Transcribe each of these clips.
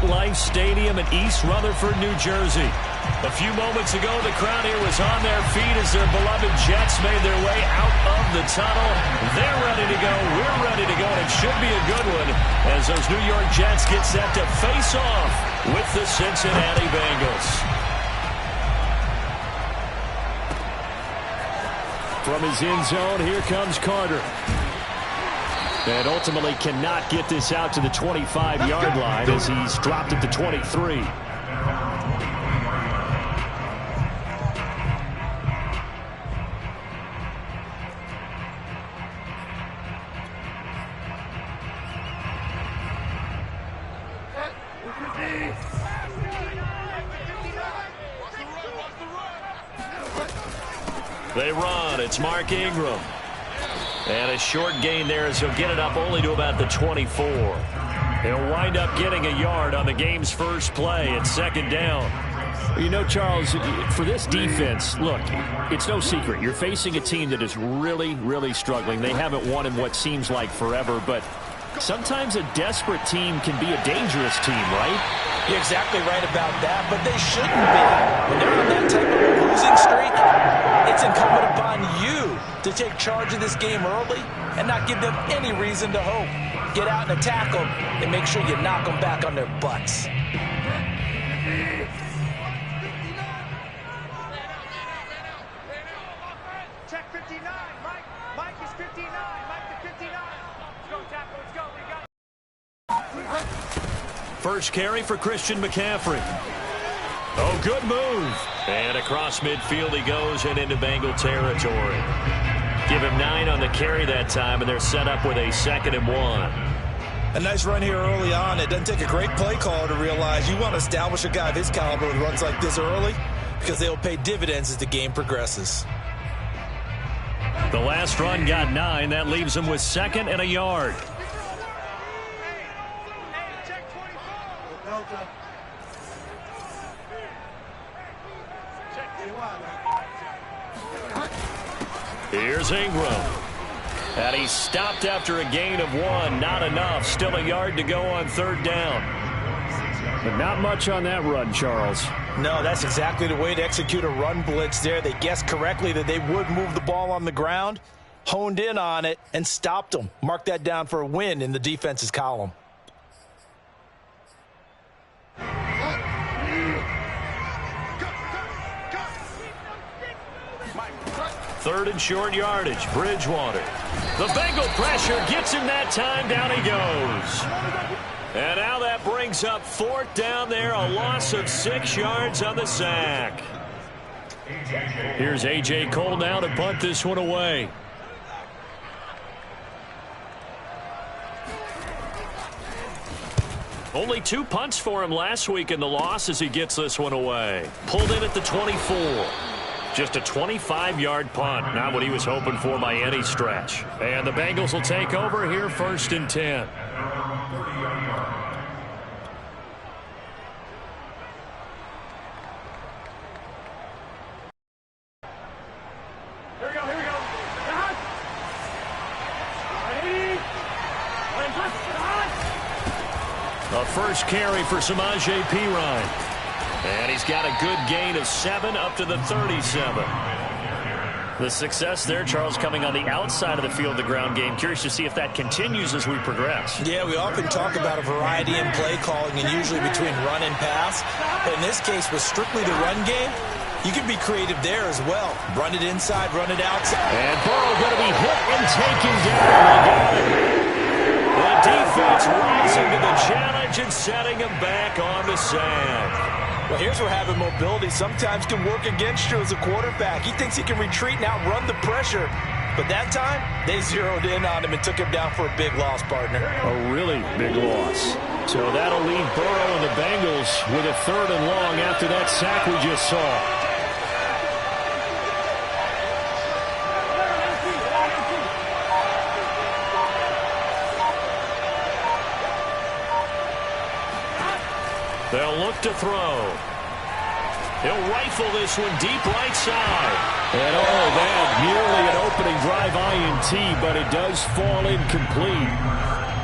MetLife Stadium in East Rutherford, New Jersey. A few moments ago, the crowd here was on their feet as their beloved Jets made their way out of the tunnel. They're ready to go. We're ready to go, and it should be a good one as those New York Jets get set to face off with the Cincinnati Bengals. From his end zone, here comes Carter. And ultimately cannot get this out to the 25-yard line as he's dropped at the 23. They run. It's Mark Ingram. And a short gain there as he'll get it up only to about the 24. He'll wind up getting a yard on the game's first play at second down. You know, Charles, for this defense, look, it's no secret. You're facing a team that is really, really struggling. They haven't won in what seems like forever, but sometimes a desperate team can be a dangerous team, right? You're exactly right about that, but they shouldn't be. When they're on that type of a losing streak, it's incumbent upon you to take charge of this game early and not give them any reason to hope. Get out and attack them and make sure you knock them back on their butts. Check 59. Mike is 59. Mike to 59. Let's go, tackle. Let's go. We got it. First carry for Christian McCaffrey. Oh, good move. And across midfield he goes and into Bengal territory. Give him 9 on the carry that time, and they're set up with a 2nd and 1. A nice run here early on. It doesn't take a great play caller to realize you want to establish a guy of his caliber with runs like this early because they'll pay dividends as the game progresses. The last run got 9. That leaves him with 2nd and a yard. Here's Ingram. And he's stopped after a gain of 1. Not enough. Still a yard to go on 3rd down. But not much on that run, Charles. No, that's exactly the way to execute a run blitz there. They guessed correctly that they would move the ball on the ground, honed in on it, and stopped them. Mark that down for a win in the defense's column. 3rd and short yardage. Bridgewater. The Bengal pressure gets him that time. Down he goes. And now that brings up 4th down there. A loss of 6 yards on the sack. Here's A.J. Cole now to punt this one away. Only 2 punts for him last week in the loss as he gets this one away. Pulled in at the 24. Just a 25-yard punt. Not what he was hoping for by any stretch. And the Bengals will take over here 1st and 10. Here we go. A first carry for Samaje Perine. And he's got a good gain of 7 up to the 37. The success there, Charles, coming on the outside of the field, the ground game. Curious to see if that continues as we progress. Yeah, we often talk about a variety in play calling and usually between run and pass. But in this case, with strictly the run game, you can be creative there as well. Run it inside, run it outside. And Burrow going to be hit and taken down. The defense rising to the challenge and setting him back on the sack. Well, here's where having mobility sometimes can work against you as a quarterback. He thinks he can retreat and outrun the pressure. But that time, they zeroed in on him and took him down for a big loss, partner. A really big loss. So that'll leave Burrow and the Bengals with a 3rd and long after that sack we just saw. They'll look to throw. He'll rifle this one deep right side. And that nearly an opening drive INT, but it does fall incomplete.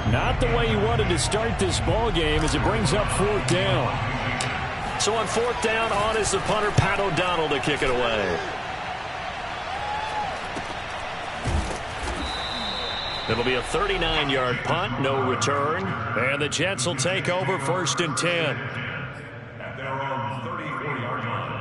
Not the way he wanted to start this ball game as it brings up 4th down. So on 4th down, on is the punter, Pat O'Donnell, to kick it away. It'll be a 39-yard punt, no return. And the Jets will take over 1st and 10. At their own 34-yard line.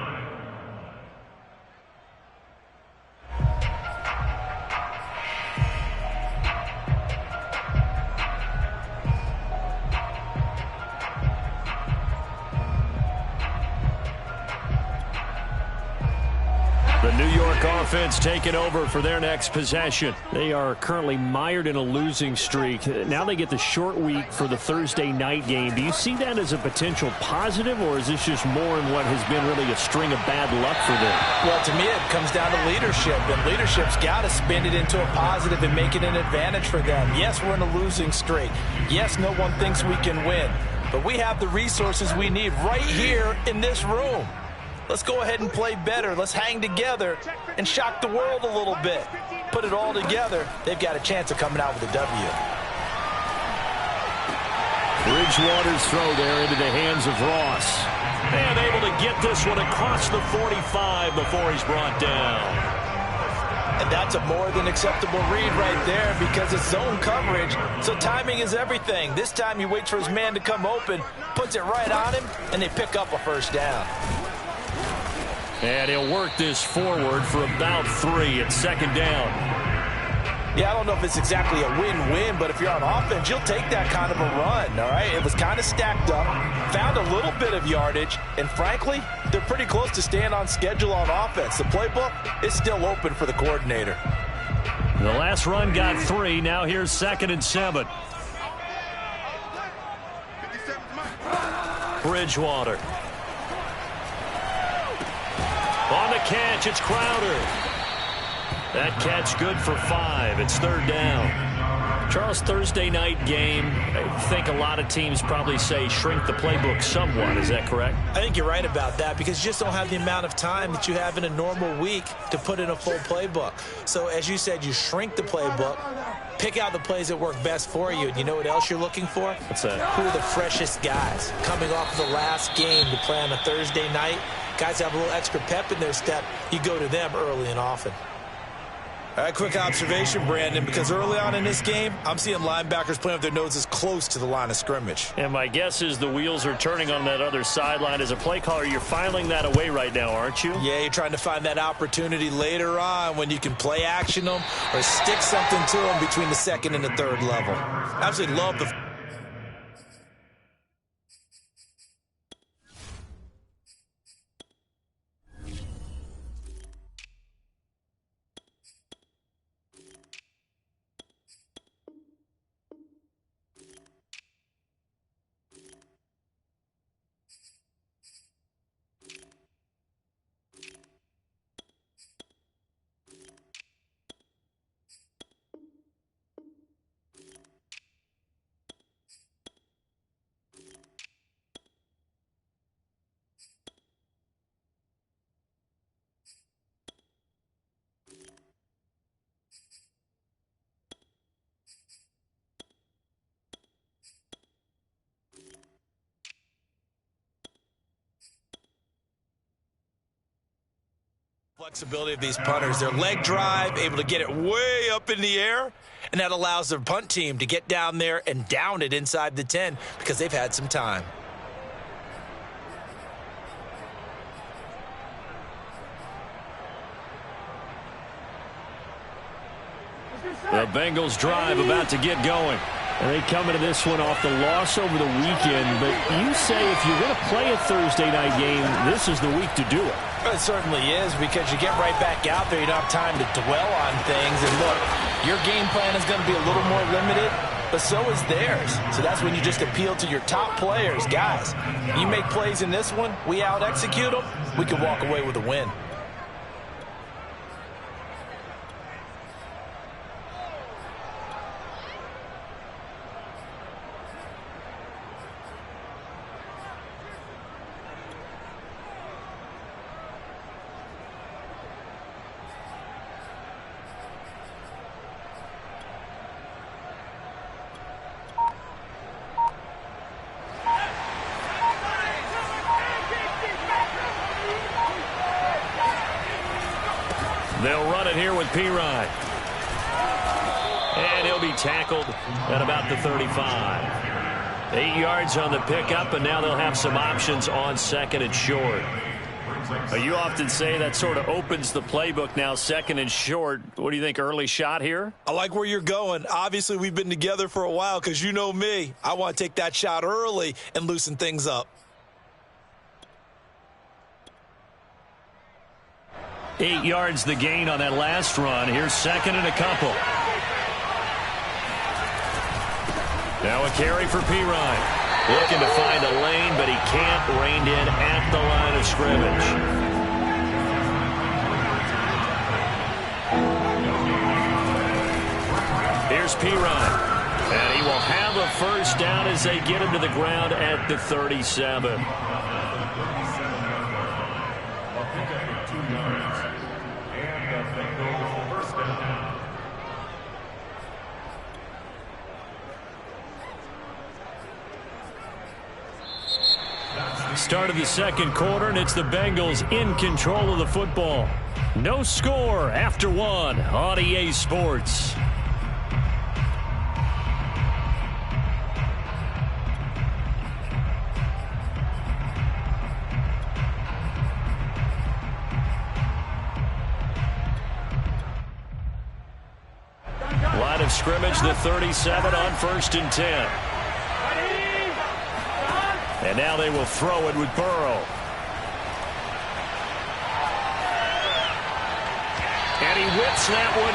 The New York offense taking over for their next possession. They are currently mired in a losing streak. Now they get the short week for the Thursday night game. Do you see that as a potential positive, or is this just more in what has been really a string of bad luck for them? Well, to me, it comes down to leadership, and leadership's got to spin it into a positive and make it an advantage for them. Yes, we're in a losing streak. Yes, no one thinks we can win, but we have the resources we need right here in this room. Let's go ahead and play better. Let's hang together and shock the world a little bit. Put it all together. They've got a chance of coming out with a W. Bridgewater's throw there into the hands of Ross. And able to get this one across the 45 before he's brought down. And that's a more than acceptable read right there because it's zone coverage, so timing is everything. This time he waits for his man to come open, puts it right on him, and they pick up a 1st down. And he'll work this forward for about 3 at 2nd down. Yeah, I don't know if it's exactly a win-win, but if you're on offense, you'll take that kind of a run, all right? It was kind of stacked up, found a little bit of yardage, and frankly, they're pretty close to staying on schedule on offense. The playbook is still open for the coordinator. The last run got 3. Now here's 2nd and 7. Bridgewater. On the catch, it's Crowder. That catch good for 5. It's 3rd down. Charles, Thursday night game, I think a lot of teams probably say shrink the playbook somewhat. Is that correct? I think you're right about that because you just don't have the amount of time that you have in a normal week to put in a full playbook. So as you said, you shrink the playbook, pick out the plays that work best for you. And you know what else you're looking for? What's that? Who are the freshest guys coming off of the last game to play on a Thursday night? Guys have a little extra pep in their step. You go to them early and often. All right, quick observation, Brandon, because early on in this game, I'm seeing linebackers playing with their noses close to the line of scrimmage. And my guess is the wheels are turning on that other sideline. As a play caller, you're filing that away right now, aren't you? Yeah, you're trying to find that opportunity later on when you can play action them or stick something to them between the 2nd and the 3rd level. Absolutely love the... Flexibility of these punters, their leg drive, able to get it way up in the air, and that allows their punt team to get down there and down it inside the 10 because they've had some time. The Bengals drive about to get going. And they come into this one off the loss over the weekend. But you say if you're going to play a Thursday night game, this is the week to do it. It certainly is because you get right back out there. You don't have time to dwell on things. And look, your game plan is going to be a little more limited, but so is theirs. So that's when you just appeal to your top players. Guys, you make plays in this one, we out-execute them, we can walk away with a win. They'll run it here with Pirine. And he'll be tackled at about the 35. 8 yards on the pickup, and now they'll have some options on second and short. You often say that sort of opens the playbook now, second and short. What do you think, early shot here? I like where you're going. Obviously, we've been together for a while because you know me. I want to take that shot early and loosen things up. 8 yards the gain on that last run. Here's second and a couple. Now a carry for Pirine. Looking to find a lane, but he can't. Reined in at the line of scrimmage. Here's Pirine. And he will have a first down as they get him to the ground at the 37. Start of the second quarter, and it's the Bengals in control of the football. No score after one on EA Sports. Line of scrimmage, the 37 on 1st and 10. And now they will throw it with Burrow. And he whips that one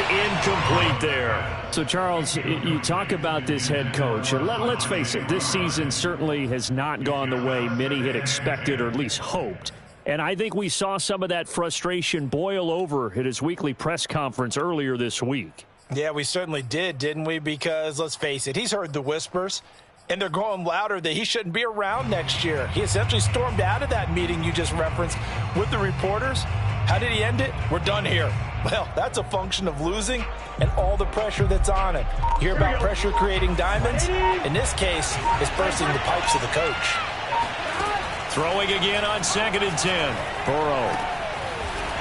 incomplete there. So, Charles, you talk about this head coach. And let's face it, this season certainly has not gone the way many had expected or at least hoped. And I think we saw some of that frustration boil over at his weekly press conference earlier this week. Yeah, we certainly did, didn't we? Because, let's face it, he's heard the whispers. And they're growing louder that he shouldn't be around next year. He essentially stormed out of that meeting you just referenced with the reporters. How did he end it? We're done here. Well, that's a function of losing and all the pressure that's on it. Hear about pressure creating diamonds? In this case, it's bursting the pipes of the coach. Throwing again on 2nd and 10. Burrow.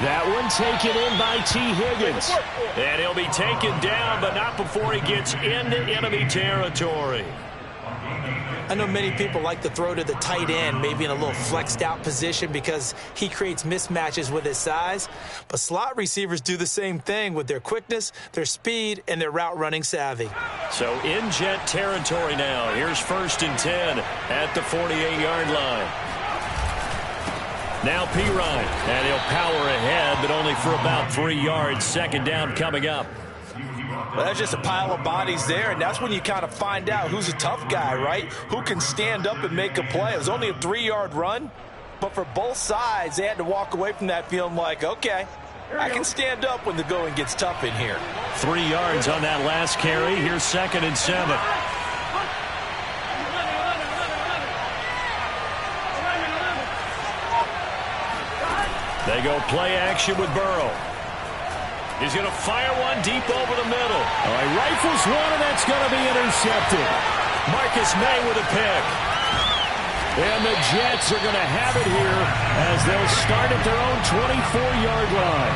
That one taken in by T. Higgins. And he'll be taken down, but not before he gets into enemy territory. I know many people like to throw to the tight end, maybe in a little flexed out position because he creates mismatches with his size. But slot receivers do the same thing with their quickness, their speed, and their route running savvy. So in jet territory now. Here's 1st and 10 at the 48-yard line. Now Pirine, and he'll power ahead, but only for about 3 yards. Second down coming up. Well, that's just a pile of bodies there, and that's when you kind of find out who's a tough guy, right? Who can stand up and make a play. It was only a 3-yard run, but for both sides, they had to walk away from that feeling like, okay, I can stand up when the going gets tough in here. 3 yards on that last carry. Here's 2nd and 7. They go play action with Burrow. He's going to fire one deep over the middle. All right, rifles one, and that's going to be intercepted. Marcus May with a pick. And the Jets are going to have it here as they'll start at their own 24-yard line.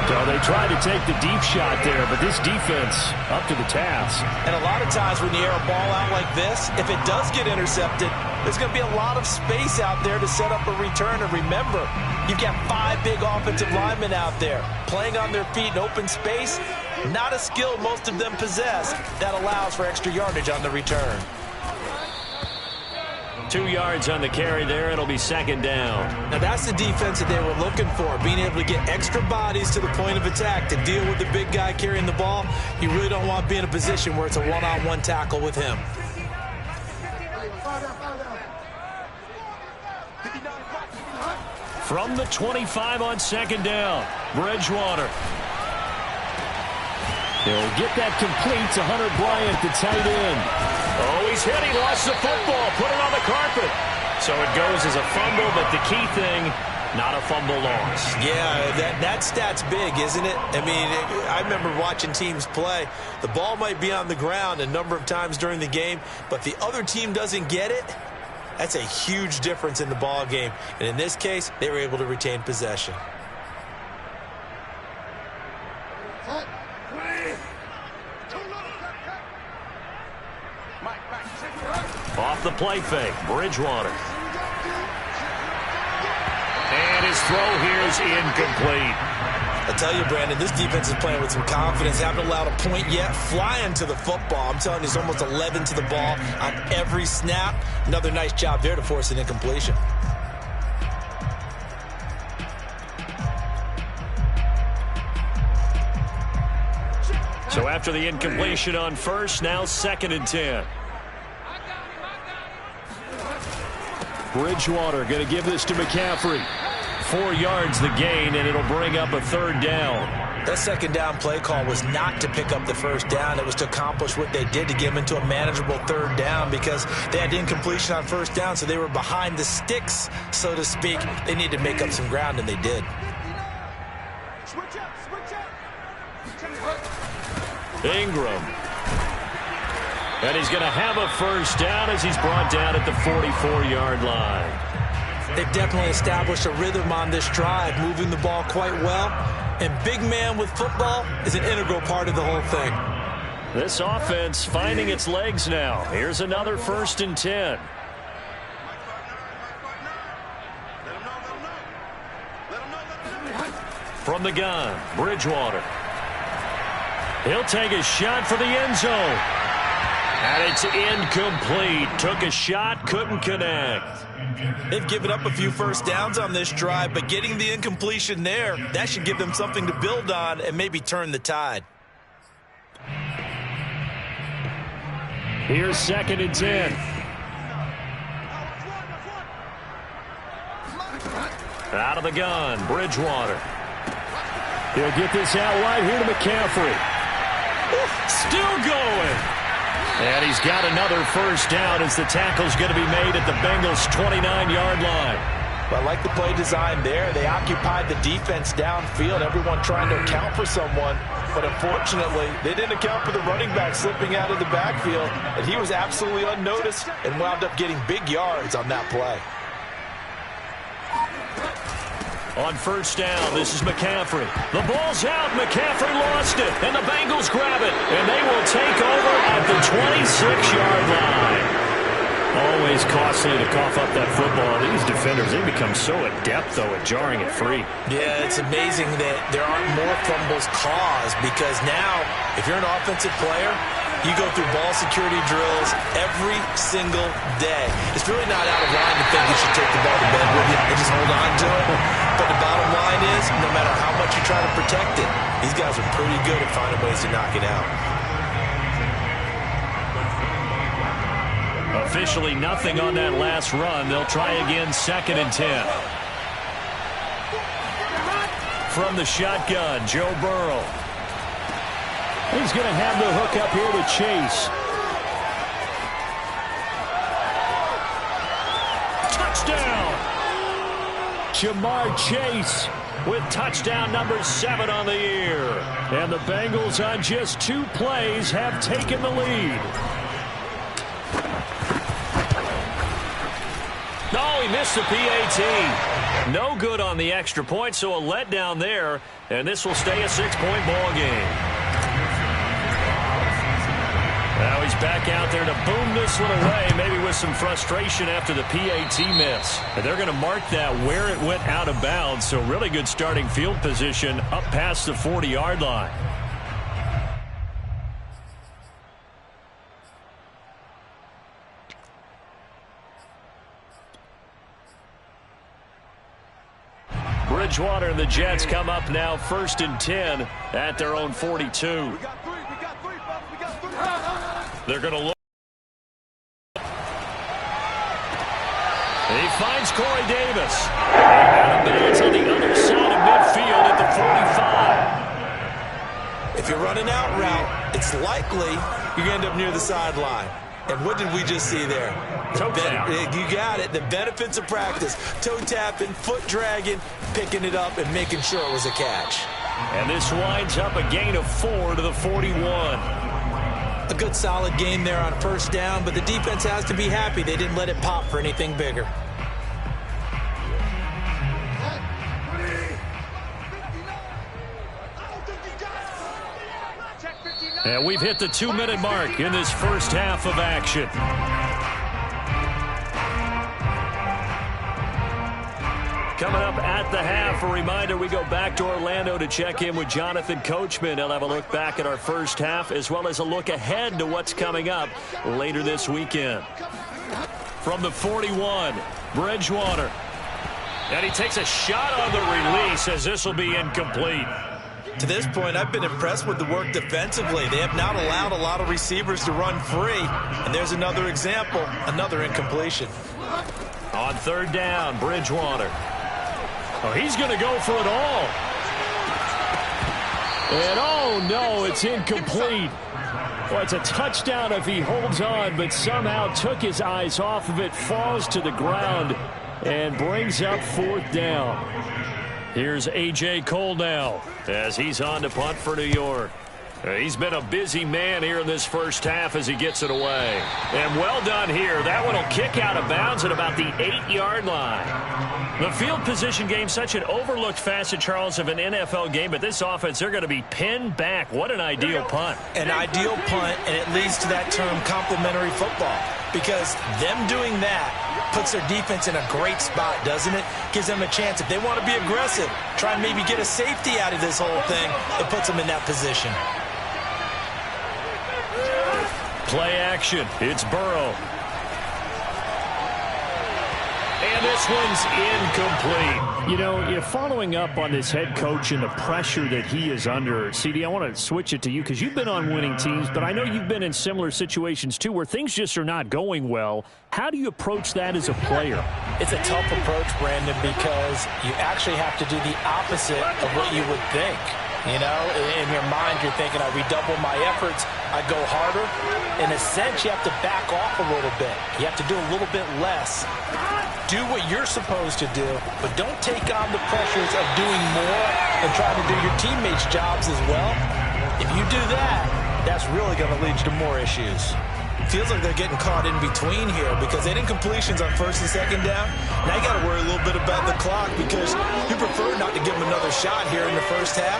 So they tried to take the deep shot there, but this defense up to the task. And a lot of times when you air a ball out like this, if it does get intercepted, there's going to be a lot of space out there to set up a return. And remember, you've got 5 big offensive linemen out there playing on their feet in open space. Not a skill most of them possess that allows for extra yardage on the return. 2 yards on the carry there. It'll be 2nd down. Now that's the defense that they were looking for, being able to get extra bodies to the point of attack to deal with the big guy carrying the ball. You really don't want to be in a position where it's a one-on-one tackle with him. From the 25 on 2nd down, Bridgewater. He'll get that complete to Hunter Bryant, the tight end. Oh, he's hit. He lost the football. Put it on the carpet. So it goes as a fumble, but the key thing, not a fumble loss. Yeah, that stat's big, isn't it? I mean, I remember watching teams play. The ball might be on the ground a number of times during the game, but the other team doesn't get it. That's a huge difference in the ball game. And in this case, they were able to retain possession. play fake. Bridgewater. And his throw here is incomplete. I tell you, Brandon, this defense is playing with some confidence. Haven't allowed a point yet. Flying to the football. I'm telling you, it's almost 11 to the ball on every snap. Another nice job there to force an incompletion. So after the incompletion on first, now 2nd and 10. Bridgewater going to give this to McCaffrey. 4 yards the gain, and it'll bring up a 3rd down. That 2nd down play call was not to pick up the 1st down. It was to accomplish what they did to get them into a manageable 3rd down because they had incompletion on 1st down, so they were behind the sticks, so to speak. They needed to make up some ground, and they did. Ingram. And he's going to have a 1st down as he's brought down at the 44-yard line. They've definitely established a rhythm on this drive, moving the ball quite well. And big man with football is an integral part of the whole thing. This offense finding its legs now. Here's another 1st and 10. From the gun, Bridgewater. He'll take a shot for the end zone. And it's incomplete. Took a shot, couldn't connect. They've given up a few 1st downs on this drive, but getting the incompletion there, that should give them something to build on and maybe turn the tide. Here's 2nd and 10. Out of the gun, Bridgewater. He'll get this out wide here to McCaffrey. Still going. And he's got another 1st down as the tackle's going to be made at the Bengals' 29-yard line. But I like the play design there. They occupied the defense downfield, everyone trying to account for someone. But unfortunately, they didn't account for the running back slipping out of the backfield. And he was absolutely unnoticed and wound up getting big yards on that play. On 1st down, this is McCaffrey. The ball's out. McCaffrey lost it. And the Bengals grab it. And they will take over at the 26-yard line. Always costly to cough up that football. These defenders, they become so adept, though, at jarring it free. Yeah, it's amazing that there aren't more fumbles caused because now, if you're an offensive player, you go through ball security drills every single day. It's really not out of line to think you should take the ball to bed with you and just hold on to it. But the bottom line is, no matter how much you try to protect it, these guys are pretty good at finding ways to knock it out. Officially nothing on that last run. They'll try again, 2nd and 10. From the shotgun, Joe Burrow. He's going to have the hook up here to Chase. Touchdown! Jamar Chase with touchdown number 7 on the year. And the Bengals on just 2 plays have taken the lead. Oh, he missed the PAT. No good on the extra point, so a letdown there. And this will stay a 6-point ball game. Now he's back out there to boom this one away, maybe with some frustration after the PAT miss. And they're going to mark that where it went out of bounds, so really good starting field position up past the 40-yard line. Bridgewater and the Jets come up now 1st and 10 at their own 42. They're going to look. He finds Corey Davis. And out of bounds on the other side of midfield at the 45. If you're running out route, it's likely you're going to end up near the sideline. And what did we just see there? Toe tap. You got it. The benefits of practice. Toe tapping, foot dragging, picking it up, and making sure it was a catch. And this winds up a gain of 4 to the 41. A good solid game there on 1st down, but the defense has to be happy they didn't let it pop for anything bigger. And we've hit the 2-minute mark in this first half of action. Coming up at the half, a reminder, we go back to Orlando to check in with Jonathan Coachman. He'll have a look back at our first half as well as a look ahead to what's coming up later this weekend. From the 41, Bridgewater. And he takes a shot on the release as this will be incomplete. To this point, I've been impressed with the work defensively. They have not allowed a lot of receivers to run free. And there's another example, another incompletion. On third down, Bridgewater. Oh, he's going to go for it all. And oh no, it's incomplete. Well, it's a touchdown if he holds on, but somehow took his eyes off of it, falls to the ground, and brings up fourth down. Here's A.J. Cole now as he's on to punt for New York. He's been a busy man here in this first half as he gets it away. And well done here. That one will kick out of bounds at about the 8-yard line. The field position game, such an overlooked facet, Charles, of an NFL game, but this offense, they're going to be pinned back. What an ideal punt. An ideal punt, and it leads to that term complementary football, because them doing that puts their defense in a great spot, doesn't it? Gives them a chance. If they want to be aggressive, try and maybe get a safety out of this whole thing, it puts them in that position. Play action. It's Burrow. And this one's incomplete. You know, you're following up on this head coach and the pressure that he is under. CD, I want to switch it to you because you've been on winning teams, but I know you've been in similar situations too where things just are not going well. How do you approach that as a player? It's a tough approach, Brandon, because you actually have to do the opposite of what you would think. You know, in your mind, you're thinking, I redouble my efforts, I go harder. In a sense, you have to back off a little bit. You have to do a little bit less. Do what you're supposed to do, but don't take on the pressures of doing more and trying to do your teammates' jobs as well. If you do that, that's really going to lead you to more issues. Feels like they're getting caught in between here because they had incompletions on first and second down. Now you got to worry a little bit about the clock because you prefer not to give them another shot here in the first half.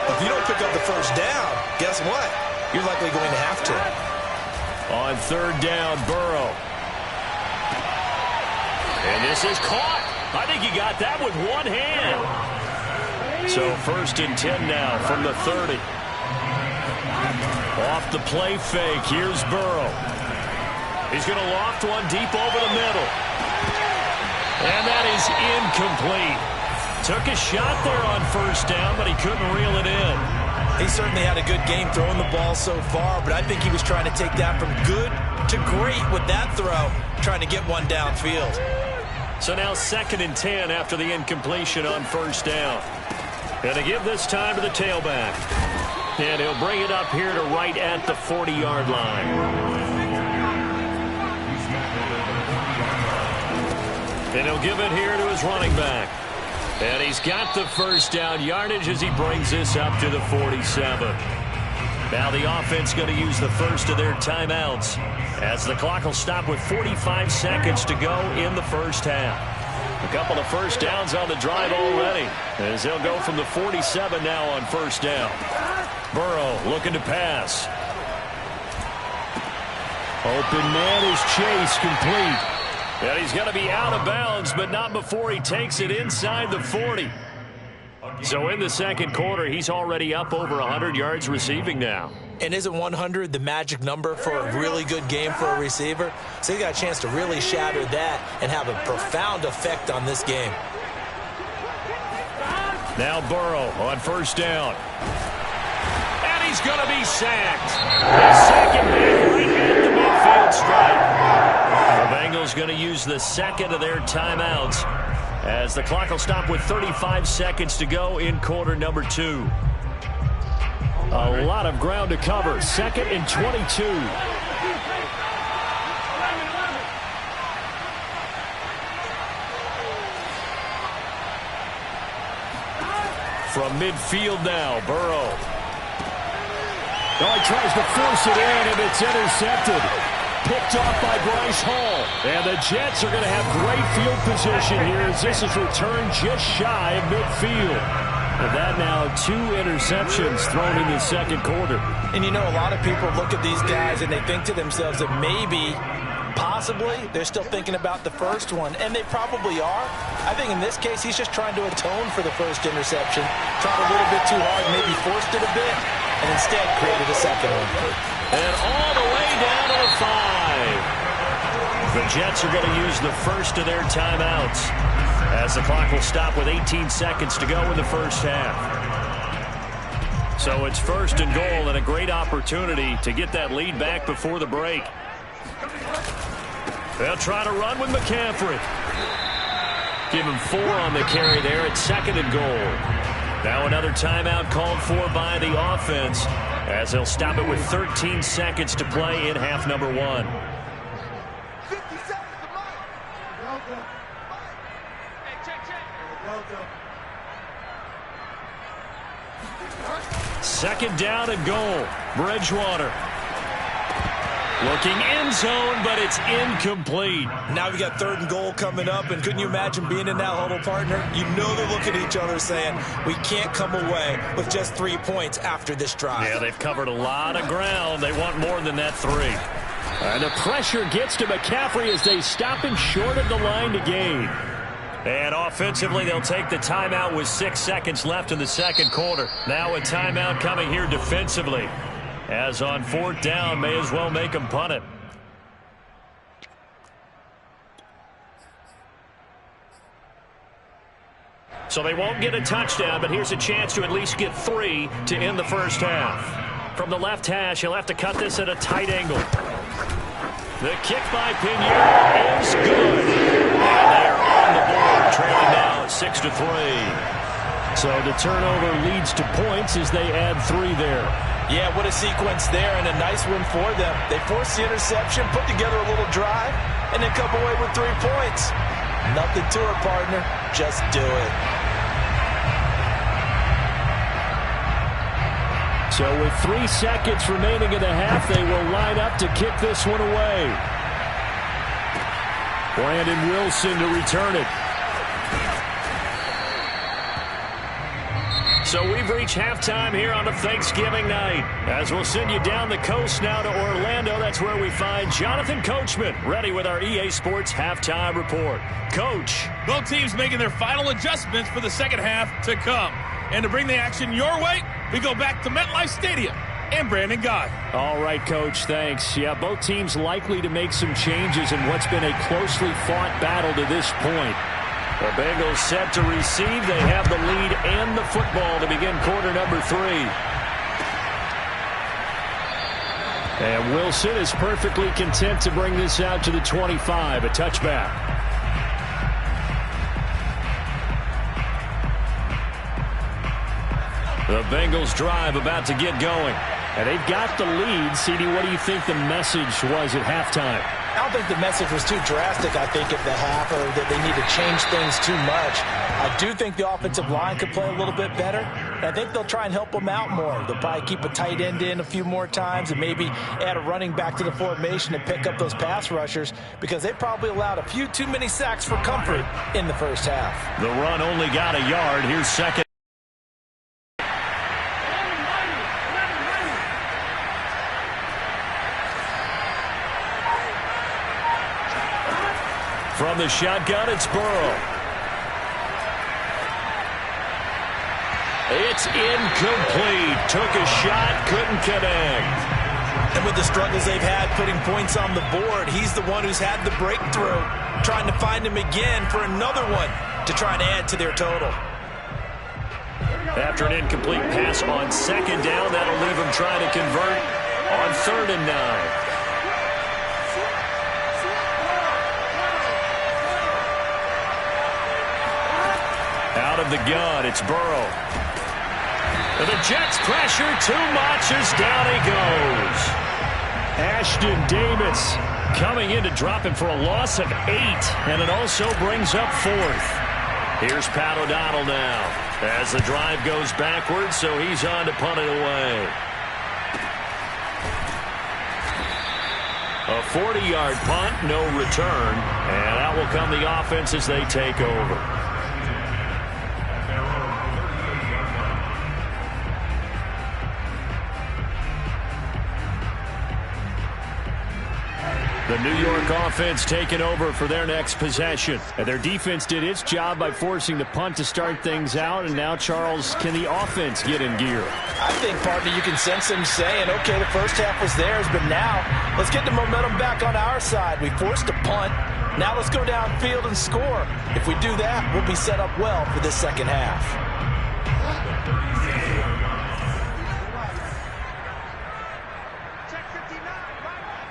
If you don't pick up the first down, guess what? You're likely going to have to. On third down, Burrow. And this is caught. I think he got that with one hand. So first and 10 now from the 30. Off the play fake, here's Burrow. He's going to loft one deep over the middle. And that is incomplete. Took a shot there on first down, but he couldn't reel it in. He certainly had a good game throwing the ball so far, but I think he was trying to take that from good to great with that throw, trying to get one downfield. So now second and 10 after the incompletion on first down. Going to give this time to the tailback. And he'll bring it up here to right at the 40-yard line. And he'll give it here to his running back. And he's got the first down yardage as he brings this up to the 47. Now the offense going to use the first of their timeouts as the clock will stop with 45 seconds to go in the first half. A couple of first downs on the drive already as they'll go from the 47 now on first down. Burrow looking to pass. Open man is Chase, complete. And he's going to be out of bounds, but not before he takes it inside the 40. So in the second quarter, he's already up over 100 yards receiving now. And isn't 100 the magic number for a really good game for a receiver? So he got a chance to really shatter that and have a profound effect on this game. Now Burrow on first down. And he's going to be sacked. His second man right at the midfield stripe. The Bengals going to use the second of their timeouts as the clock will stop with 35 seconds to go in quarter number 2. A lot of ground to cover. Second and 22. From midfield now, Burrow. Oh, he tries to force it in, and it's intercepted. Picked off by Bryce Hall. And the Jets are going to have great field position here as this is returned just shy of midfield. And that now 2 interceptions thrown in the second quarter. And you know, a lot of people look at these guys and they think to themselves that maybe, Possibly. They're still thinking about the first one, and they probably are. I think in this case, he's just trying to atone for the first interception. Tried a little bit too hard, maybe forced it a bit, and instead created a second one. And all the way down to the 5. The Jets are going to use the first of their timeouts as the clock will stop with 18 seconds to go in the first half. So it's first and goal and a great opportunity to get that lead back before the break. They'll try to run with McCaffrey. Give him 4 on the carry there at second and goal. Now another timeout called for by the offense as they'll stop it with 13 seconds to play in half number 1. 50 seconds to Mike. Well done. Hey, check. Well done. Second down and goal. Bridgewater. Looking end zone, but it's incomplete. Now we got third and goal coming up, and couldn't you imagine being in that huddle, partner? You know they're looking at each other saying, we can't come away with just 3 points after this drive. Yeah, they've covered a lot of ground. They want more than that 3. And the pressure gets to McCaffrey as they stop him short of the line to gain. And offensively, they'll take the timeout with 6 seconds left in the second quarter. Now a timeout coming here defensively. As on fourth down, may as well make them punt it. So they won't get a touchdown, but here's a chance to at least get 3 to end the first half. From the left hash, he'll have to cut this at a tight angle. The kick by Pinheiro is good. And they are on the board, trailing now 6-3. So the turnover leads to points as they add 3 there. Yeah, what a sequence there, and a nice win for them. They forced the interception, put together a little drive, and then come away with 3 points. Nothing to it, partner. Just do it. So with 3 seconds remaining in the half, they will line up to kick this one away. Brandon Wilson to return it. So we've reached halftime here on a Thanksgiving night. As we'll send you down the coast now to Orlando, that's where we find Jonathan Coachman, ready with our EA Sports Halftime Report. Coach. Both teams making their final adjustments for the second half to come. And to bring the action your way, we go back to MetLife Stadium and Brandon Gott. All right, Coach, thanks. Yeah, both teams likely to make some changes in what's been a closely fought battle to this point. The Bengals set to receive. They have the lead and the football to begin quarter number 3. And Wilson is perfectly content to bring this out to the 25, a touchback. The Bengals drive about to get going. And they've got the lead. CD, what do you think the message was at halftime? I don't think the message was too drastic, I think, at the half, or that they need to change things too much. I do think the offensive line could play a little bit better, and I think they'll try and help them out more. They'll probably keep a tight end in a few more times and maybe add a running back to the formation and pick up those pass rushers, because they probably allowed a few too many sacks for comfort in the first half. The run only got a yard. Here's second. From the shotgun, it's Burrow. It's incomplete. Took a shot, couldn't connect. And with the struggles they've had putting points on the board, he's the one who's had the breakthrough, trying to find him again for another one to try and add to their total. After an incomplete pass on second down, that'll leave him trying to convert on 3rd and 9. Out of the gun, it's Burrow. And the Jets pressure too much as down he goes. Ashton Davis coming in to drop him for a loss of 8, and it also brings up 4th. Here's Pat O'Donnell now as the drive goes backwards, so he's on to punt it away. A 40-yard punt, no return, and out will come the offense as they take over. The New York offense taking over for their next possession. And their defense did its job by forcing the punt to start things out. And now, Charles, can the offense get in gear? I think, partner, you can sense them saying, okay, the first half was theirs, but now let's get the momentum back on our side. We forced a punt. Now let's go downfield and score. If we do that, we'll be set up well for this second half. Check 59.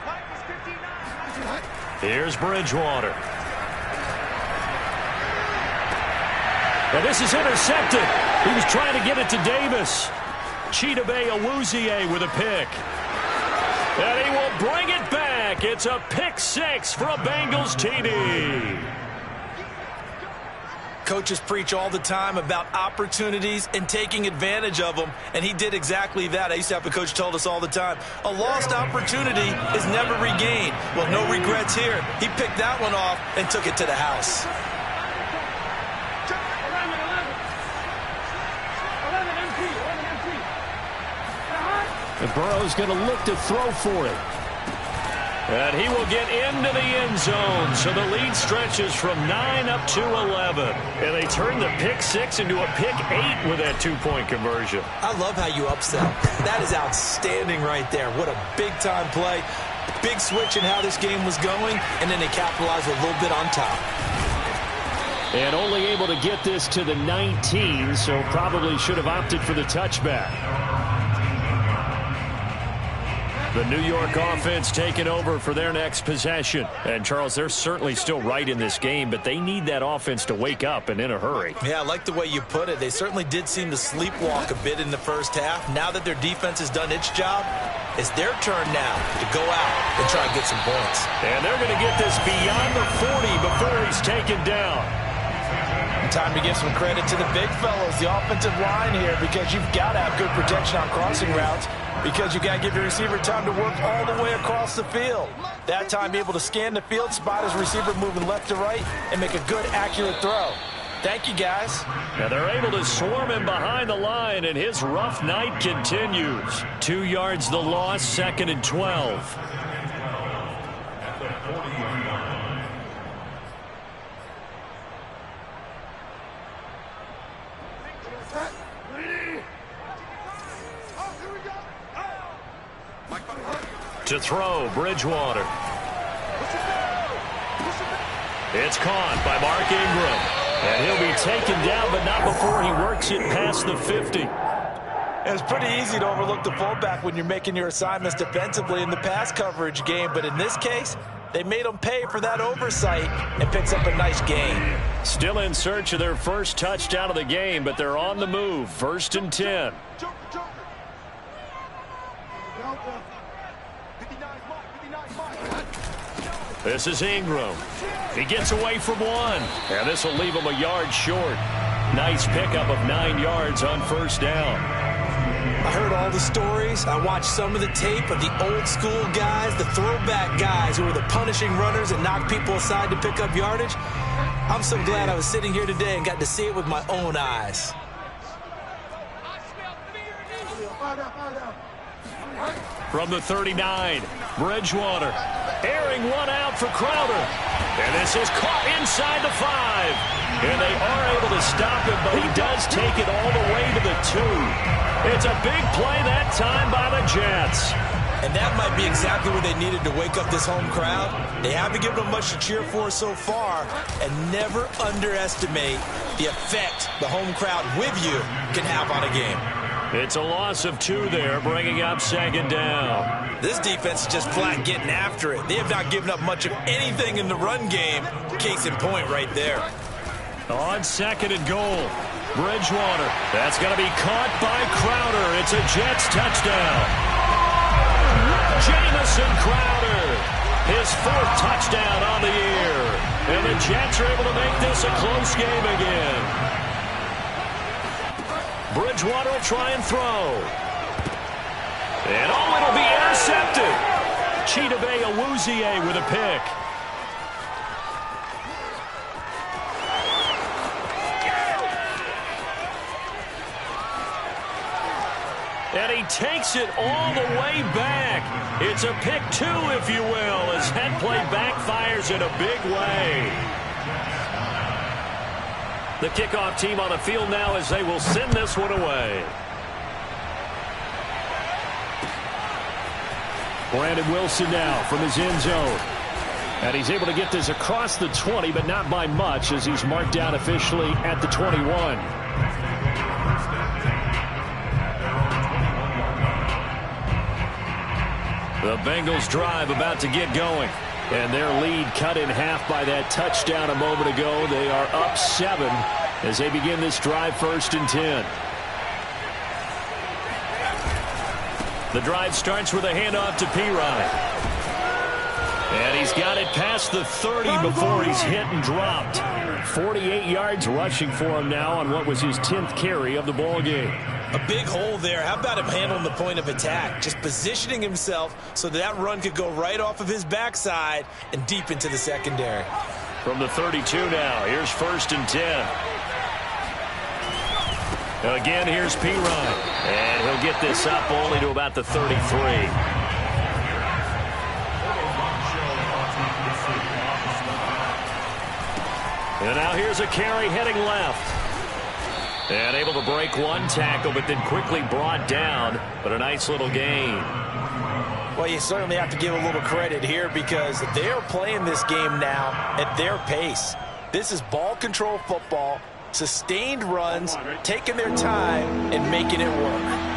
Mike is 59. Here's Bridgewater. And this is intercepted. He was trying to get it to Davis. Chidobe Awuzie with a pick. And he will bring it back. It's a pick six for a Bengals TD. Coaches preach all the time about opportunities and taking advantage of them, and he did exactly that. I used to have a coach told us all the time, a lost opportunity is never regained. Well, no regrets here. He picked that one off and took it to the house. And Burrow's going to look to throw for it. And he will get into the end zone. So the lead stretches from 9 up to 11. And they turn the pick six into a pick 8 with that two-point conversion. I love how you upsell. That is outstanding right there. What a big-time play. Big switch in how this game was going, and then they capitalized a little bit on top. And only able to get this to the 19, so probably should have opted for the touchback. The New York offense taking over for their next possession. And, Charles, they're certainly still right in this game, but they need that offense to wake up and in a hurry. Yeah, I like the way you put it. They certainly did seem to sleepwalk a bit in the first half. Now that their defense has done its job, it's their turn now to go out and try and get some points. And they're going to get this beyond the 40 before he's taken down. Time to give some credit to the big fellows, the offensive line here, because you've got to have good protection on crossing routes, because you got to give your receiver time to work all the way across the field. That time, be able to scan the field, spot his receiver moving left to right, and make a good, accurate throw. Thank you, guys. Now they're able to swarm him behind the line, and his rough night continues. 2 yards the loss, 2nd and 12. To throw, Bridgewater. It's caught by Mark Ingram. And he'll be taken down, but not before he works it past the 50. It's pretty easy to overlook the fullback when you're making your assignments defensively in the pass coverage game. But in this case, they made him pay for that oversight and picks up a nice gain. Still in search of their first touchdown of the game, but they're on the move. 1st and 10. This is Ingram. He gets away from one. And this will leave him a yard short. Nice pickup of 9 yards on 1st down. I heard all the stories. I watched some of the tape of the old school guys, the throwback guys who were the punishing runners and knocked people aside to pick up yardage. I'm so glad I was sitting here today and got to see it with my own eyes. From the 39, Bridgewater airing one out for Crowder. And this is caught inside the 5. And they are able to stop him, but he does take it all the way to the 2. It's a big play that time by the Jets. And that might be exactly what they needed to wake up this home crowd. They haven't given them much to cheer for so far. And never underestimate the effect the home crowd with you can have on a game. It's a loss of 2 there, bringing up 2nd down. This defense is just flat getting after it. They have not given up much of anything in the run game. Case in point right there. On 2nd and goal, Bridgewater. That's going to be caught by Crowder. It's a Jets touchdown. Jamison Crowder, his 4th touchdown on the year. And the Jets are able to make this a close game again. Bridgewater will try and throw. And it'll be intercepted. Chidobe Awuzie with a pick. And he takes it all the way back. It's a pick 2, if you will, as head play backfires in a big way. The kickoff team on the field now as they will send this one away. Brandon Wilson now from his end zone. And he's able to get this across the 20, but not by much, as he's marked down officially at the 21. The Bengals drive about to get going. And their lead cut in half by that touchdown a moment ago. They are up 7 as they begin this drive, 1st and 10. The drive starts with a handoff to P-Ryan. And he's got it past the 30 before he's hit and dropped. 48 yards rushing for him now on what was his 10th carry of the ball game. A big hole there. How about him handling the point of attack? Just positioning himself so that run could go right off of his backside and deep into the secondary. From the 32 now, here's 1st and 10. Again, here's P-Ryan. And he'll get this up only to about the 33. And now here's a carry heading left. And able to break one tackle, but then quickly brought down. But a nice little gain. Well, you certainly have to give a little credit here because they're playing this game now at their pace. This is ball control football, sustained runs, taking their time and making it work.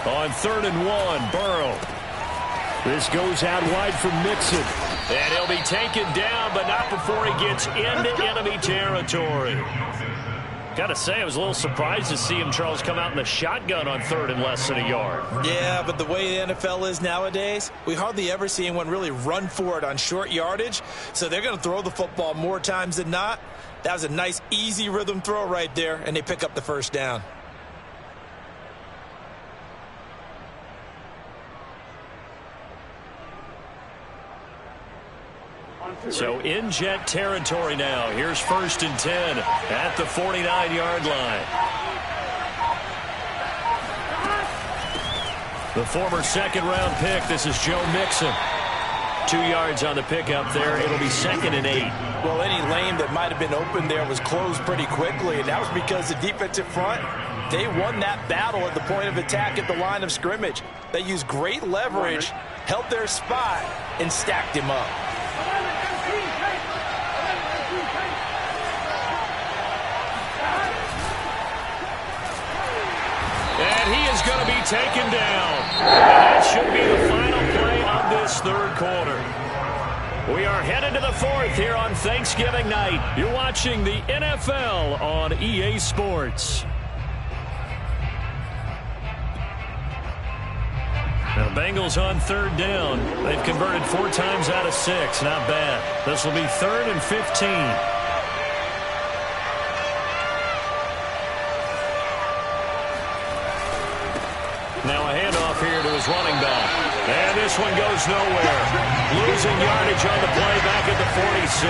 On 3rd and 1, Burrow. This goes out wide from Mixon. And he'll be taken down, but not before he gets into enemy territory. Got to say, I was a little surprised to see him, Charles, come out in the shotgun on 3rd and less than a yard. Yeah, but the way the NFL is nowadays, we hardly ever see anyone really run for it on short yardage. So they're going to throw the football more times than not. That was a nice, easy rhythm throw right there, and they pick up the 1st down. So in jet territory now. Here's 1st and 10 at the 49-yard line. The former 2nd-round pick. This is Joe Mixon. 2 yards on the pickup there. It'll be 2nd and 8. Well, any lane that might have been open there was closed pretty quickly, and that was because the defensive front, they won that battle at the point of attack at the line of scrimmage. They used great leverage, held their spot, and stacked him up. And he is going to be taken down. And that should be the final play of this 3rd quarter. We are headed to the 4th here on Thanksgiving night. You're watching the NFL on EA Sports. Now, the Bengals on 3rd down. They've converted 4 times out of 6. Not bad. This will be 3rd and 15. Now a handoff here to his running back. And this one goes nowhere. Losing yardage on the play back at the 46.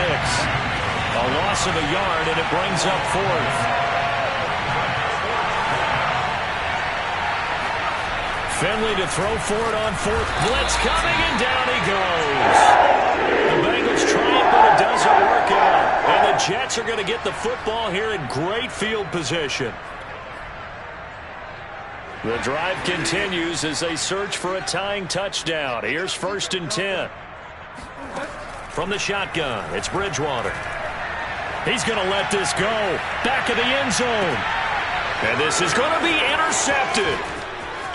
A loss of a yard, and it brings up 4th. Finley to throw for it on 4th. Blitz coming, and down he goes. The Bengals try it, but it doesn't work out. And the Jets are going to get the football here in great field position. The drive continues as they search for a tying touchdown. Here's 1st and 10. From the shotgun, it's Bridgewater. He's going to let this go. Back of the end zone. And this is going to be intercepted.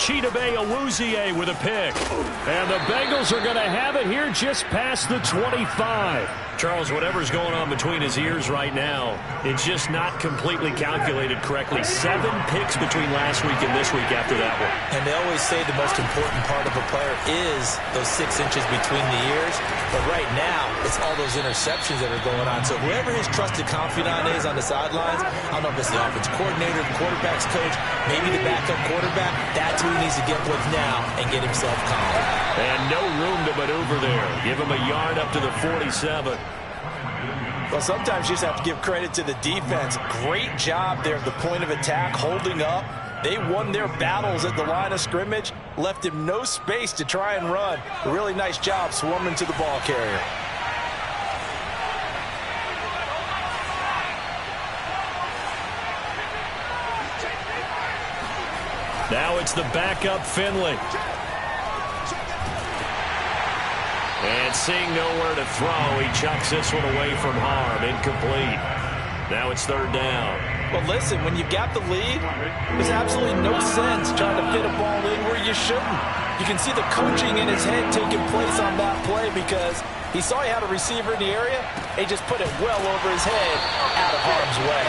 Chidobe Awuzie with a pick. And the Bengals are going to have it here just past the 25. Charles, whatever's going on between his ears right now, it's just not completely calculated correctly. 7 picks between last week and this week after that one. And they always say the most important part of a player is those 6 inches between the ears. But right now, it's all those interceptions that are going on. So whoever his trusted confidant is on the sidelines, I don't know if it's the offense coordinator, the quarterback's coach, maybe the backup quarterback, that's who he needs to get with now and get himself calm. And no room to maneuver there. Give him a yard up to the 47. Well, sometimes you just have to give credit to the defense. Great job there at the point of attack, holding up. They won their battles at the line of scrimmage, left him no space to try and run. A really nice job swarming to the ball carrier. Now it's the backup Finley. And seeing nowhere to throw, he chucks this one away from harm. Incomplete. Now it's 3rd down. Well, listen, when you've got the lead, there's absolutely no sense trying to fit a ball in where you shouldn't. You can see the coaching in his head taking place on that play because he saw he had a receiver in the area. He just put it well over his head out of harm's way.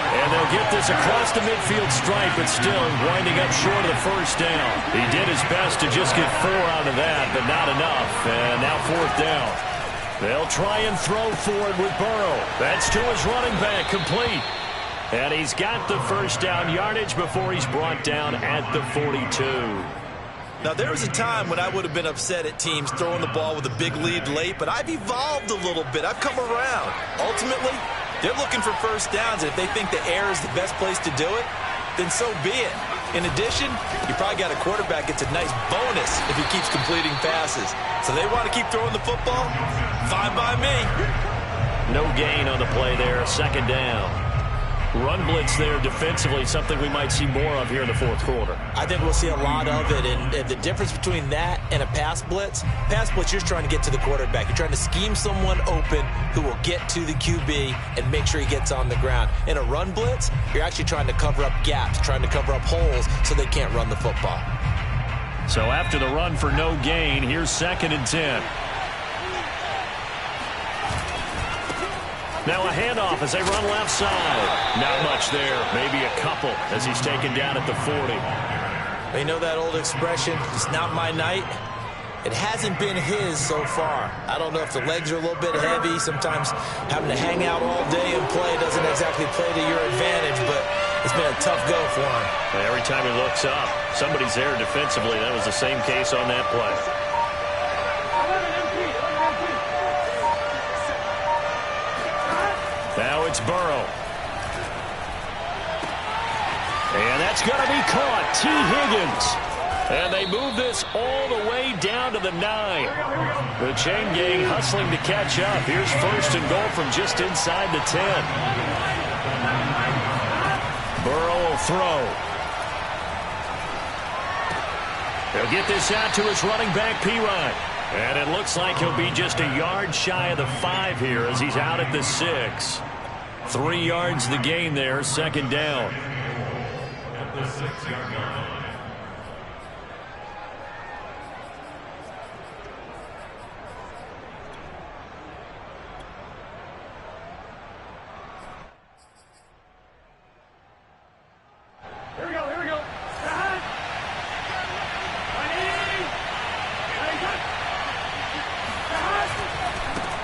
And they'll get this across the midfield stripe, but still winding up short of the 1st down. He did his best to just get 4 out of that, but not enough. And now 4th down. They'll try and throw for it with Burrow. That's to his running back, complete. And he's got the 1st down yardage before he's brought down at the 42. Now, there was a time when I would have been upset at teams throwing the ball with a big lead late, but I've evolved a little bit. I've come around. Ultimately, they're looking for 1st downs, and if they think the air is the best place to do it, then so be it. In addition, you probably got a quarterback gets a nice bonus if he keeps completing passes. So they want to keep throwing the football? Fine by me. No gain on the play there, 2nd down. Run blitz there defensively, something we might see more of here in the 4th quarter. I think we'll see a lot of it, and the difference between that and a pass blitz, you're trying to get to the quarterback. You're trying to scheme someone open who will get to the QB and make sure he gets on the ground. In a run blitz, you're actually trying to cover up gaps, trying to cover up holes so they can't run the football. So after the run for no gain, here's 2nd and 10. Now a handoff as they run left side. Not much there. Maybe a couple as he's taken down at the 40. You know that old expression, it's not my night? It hasn't been his so far. I don't know if the legs are a little bit heavy. Sometimes having to hang out all day and play doesn't exactly play to your advantage, but it's been a tough go for him. Every time he looks up, somebody's there defensively. That was the same case on that play. Now it's Burrow. And that's going to be caught. T. Higgins. And they move this all the way down to the 9. The chain gang hustling to catch up. Here's 1st and goal from just inside the 10. Burrow will throw. He'll get this out to his running back, P-Ryan. And it looks like he'll be just a yard shy of the 5 here as he's out at the 6. 3 yards the gain there, 2nd down. At the 6-yard line. Here we go.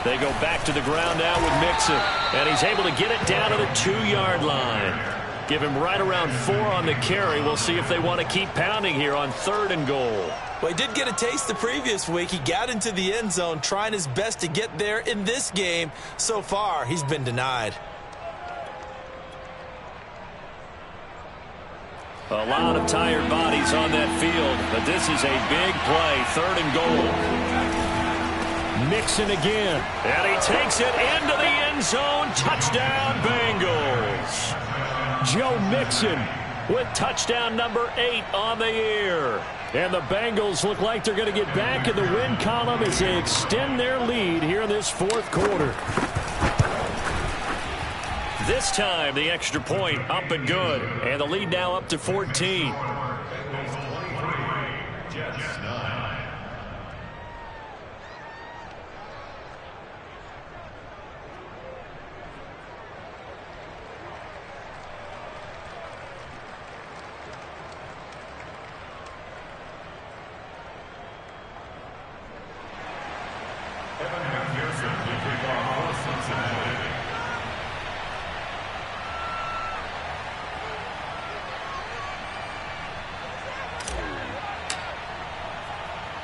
They go back to the ground now with Mixon. And he's able to get it down to the 2-yard line. Give him right around 4 on the carry. We'll see if they want to keep pounding here on 3rd and goal. Well, he did get a taste the previous week. He got into the end zone, trying his best to get there in this game. So far, he's been denied. A lot of tired bodies on that field, but this is a big play, 3rd and goal. Mixon again, and he takes it into the end zone. Touchdown, Bengals. Joe Mixon with touchdown number 8 on the year. And the Bengals look like they're going to get back in the win column as they extend their lead here in this 4th quarter. This time, the extra point up and good. And the lead now up to 14.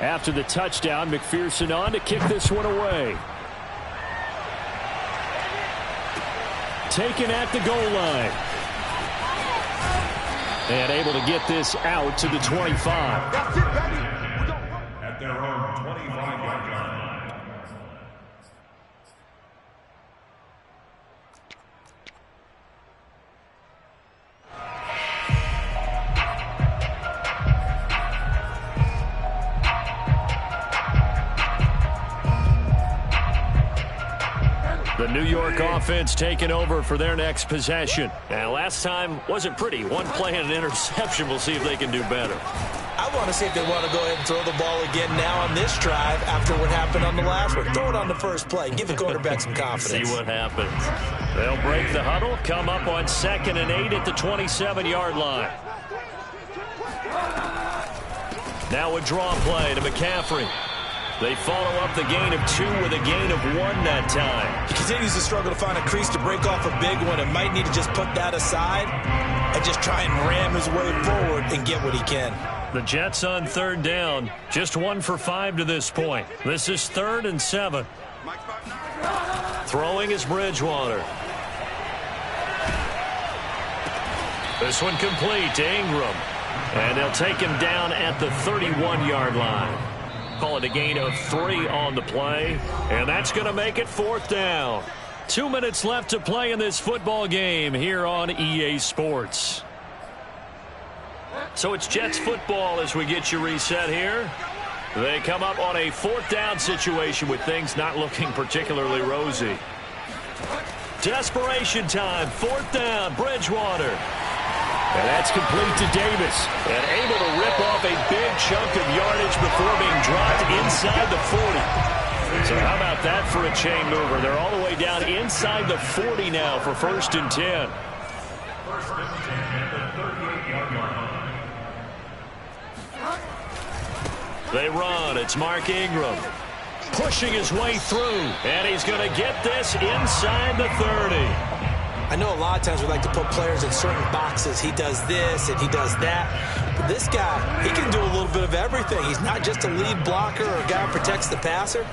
After the touchdown, McPherson on to kick this one away. Taken at the goal line. And able to get this out to the 25. At their own 25-yard line. The New York offense taking over for their next possession. Now, last time wasn't pretty. One play and an interception. We'll see if they can do better. I want to see if they want to go ahead and throw the ball again now on this drive after what happened on the last one. Throw it on the first play. Give the quarterback some confidence. See what happens. They'll break the huddle, come up on 2nd and 8 at the 27-yard line. Now a draw play to McCaffrey. They follow up the gain of 2 with a gain of 1 that time. He continues to struggle to find a crease to break off a big one and might need to just put that aside and just try and ram his way forward and get what he can. The Jets on 3rd down. Just 1 for 5 to this point. This is 3rd and 7. Throwing is Bridgewater. This one complete to Ingram. And they'll take him down at the 31-yard line. Call it a gain of 3 on the play. And that's going to make it 4th down. 2 minutes left to play in this football game here on EA Sports. So it's Jets football as we get you reset here. They come up on a 4th down situation with things not looking particularly rosy. Desperation time. 4th down. Bridgewater. And that's complete to Davis. And able to rip off a big chunk of yardage before being dropped inside the 40. So how about that for a chain mover? They're all the way down inside the 40 now for 1st and 10. First and 10 at the 38-yard line. They run. It's Mark Ingram. Pushing his way through. And he's going to get this inside the 30. I know a lot of times we like to put players in certain boxes. He does this and he does that. But this guy, he can do a little bit of everything. He's not just a lead blocker or a guy who protects the passer.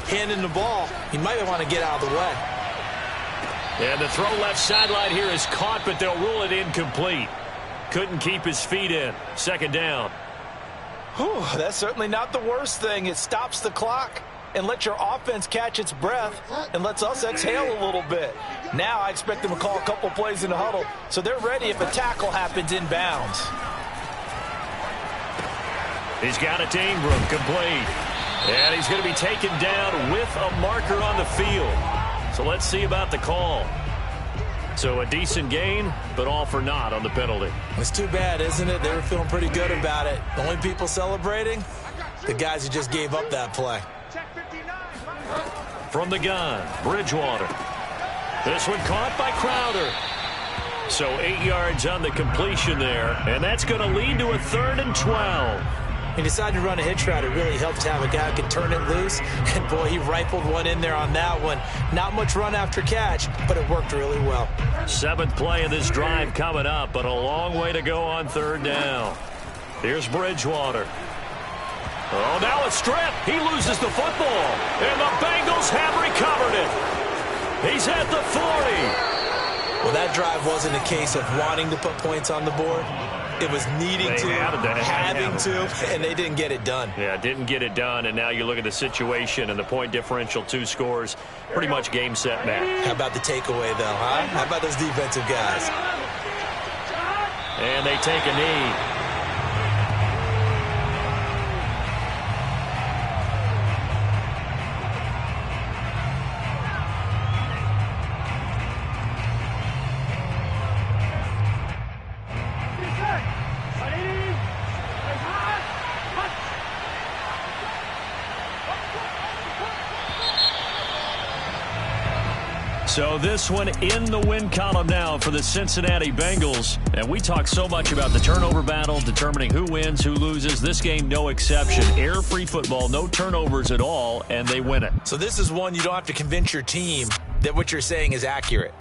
Handing the ball, he might want to get out of the way. And the throw left sideline here is caught, but they'll rule it incomplete. Couldn't keep his feet in. 2nd down. Whew, that's certainly not the worst thing. It stops the clock and lets your offense catch its breath and lets us exhale a little bit. Now I expect them to call a couple plays in the huddle so they're ready if a tackle happens inbounds. He's got it to Ingram, complete. And he's going to be taken down with a marker on the field. So let's see about the call. So a decent gain, but all for naught on the penalty. It's too bad, isn't it? They were feeling pretty good about it. The only people celebrating, the guys who just gave up that play. From the gun, Bridgewater. This one caught by Crowder. So 8 yards on the completion there, and that's going to lead to a 3rd and 12. He decided to run a hitch route. It really helped to have a guy who can turn it loose. And, boy, he rifled one in there on that one. Not much run after catch, but it worked really well. 7th play of this drive coming up, but a long way to go on 3rd down. Here's Bridgewater. Oh, now a strip. He loses the football. And the Bengals have recovered it. He's at the 40. Well, that drive wasn't a case of wanting to put points on the board. It was needing to, having to, and they didn't get it done. Yeah, didn't get it done, and now you look at the situation and the point differential, 2 scores, pretty much game, set, match. How about the takeaway, though, huh? How about those defensive guys? And they take a knee. So this one in the win column now for the Cincinnati Bengals. And we talk so much about the turnover battle, determining who wins, who loses. This game, no exception. Error-free football, no turnovers at all, and they win it. So this is one you don't have to convince your team that what you're saying is accurate.